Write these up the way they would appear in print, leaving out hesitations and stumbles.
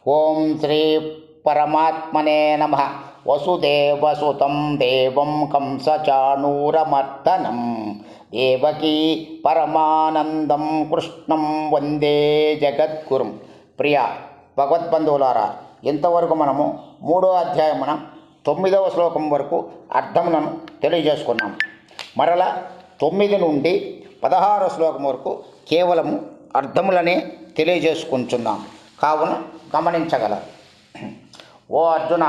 ఓం శ్రీ పరమాత్మనే నమః. వసుదేవసుతం దేవం కంసచాణూరమర్దనం దేవకీ పరమానందం కృష్ణం వందే జగద్గురుం. ప్రియ భగవద్బంధువులారా, ఇంతవరకు మనము 3వ అధ్యాయం 9వ శ్లోకం వరకు అర్థములను తెలియజేసుకున్నాం. మరల 9 నుండి 16వ శ్లోకం వరకు కేవలము అర్థములనే తెలియజేసుకుంటున్నాం. కావున గమనించగలరు. ఓ అర్జున,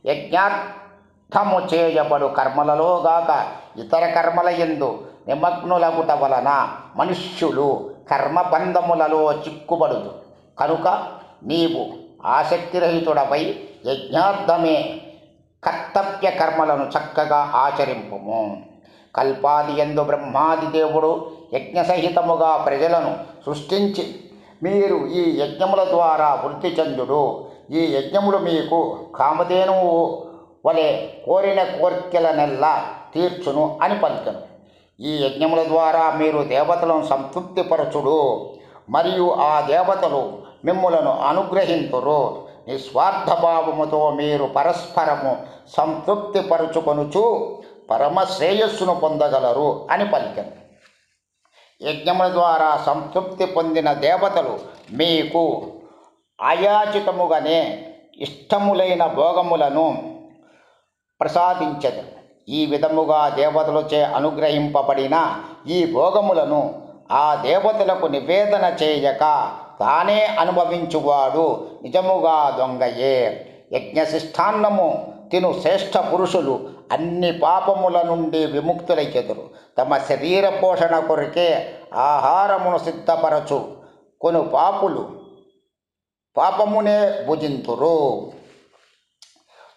యజ్ఞార్థము చేయబడు కర్మలలో గాక ఇతర కర్మల యందు నిమగ్నులగుట వలన మనుష్యులు కర్మబంధములలో చిక్కుబడుదు. కనుక నీవు ఆసక్తిరహితుడపై యజ్ఞార్థమే కర్తవ్య కర్మలను చక్కగా ఆచరింపుము. కల్పాది యందు బ్రహ్మాది దేవుడు యజ్ఞసహితముగా ప్రజలను సృష్టించి మీరు ఈ యజ్ఞముల ద్వారా వృద్ధి చెందుడు. ఈ యజ్ఞములు మీకు కామధేనువు వలె కోరిన కోర్కెలనెల్లా తీర్చును అని పలికెను. ఈ యజ్ఞముల ద్వారా మీరు దేవతలను సంతృప్తిపరచుడు, మరియు ఆ దేవతలు మిమ్ములను అనుగ్రహింతురు. నిస్వార్థభావముతో మీరు పరస్పరము సంతృప్తిపరచుకొనుచు పరమశ్రేయస్సును పొందగలరు అని పలికెను. యజ్ఞముల ద్వారా సంతృప్తి పొందిన దేవతలు మీకు అయాచితముగానే ఇష్టములైన భోగములను ప్రసాదించెదరు. ఈ విధముగా దేవతలచే అనుగ్రహింపబడిన ఈ భోగములను ఆ దేవతలకు నివేదన చేయక తానే అనుభవించువాడు నిజముగా దొంగయే. యజ్ఞశిష్టాన్నము తిను శ్రేష్ఠ పురుషులు అన్ని పాపముల నుండి విముక్తులైకెదరు. తమ శరీర పోషణ కొరకే ఆహారమును సిద్ధపరచు కొను పాపమునే భుజింతురు.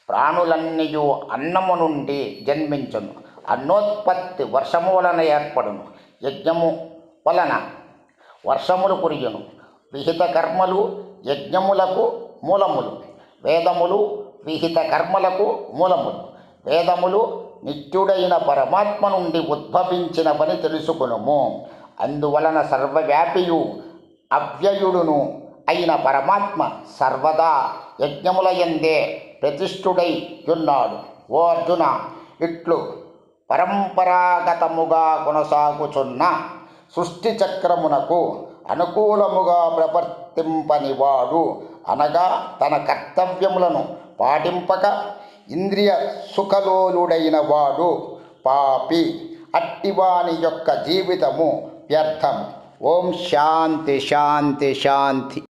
ప్రాణులన్నీయు అన్నము నుండి జన్మించును. అన్నోత్పత్తి వర్షము వలన ఏర్పడును. యజ్ఞము వలన వర్షములు కురియును. విహిత కర్మలు యజ్ఞములకు మూలములు. వేదములు విహిత కర్మలకు మూలములు. వేదములు నిత్యుడైన పరమాత్మ నుండి ఉద్భవించినవని తెలుసుకునుము. అందువలన సర్వవ్యాపియు అవ్యయుడును అయిన పరమాత్మ సర్వదా యజ్ఞముల యందే ప్రతిష్ఠుడై ఉన్నాడు. ఓ అర్జున, ఇట్లు పరంపరాగతముగా కొనసాగుచున్న సృష్టి చక్రమునకు అనుకూలముగా ప్రవర్తింపనివాడు, అనగా తన కర్తవ్యములను పాటింపక ఇంద్రియ సుఖలోలుడైన వాడు పాపి. అట్టివాని యొక్క జీవితము వ్యర్థం. ఓం శాంతి శాంతి శాంతి.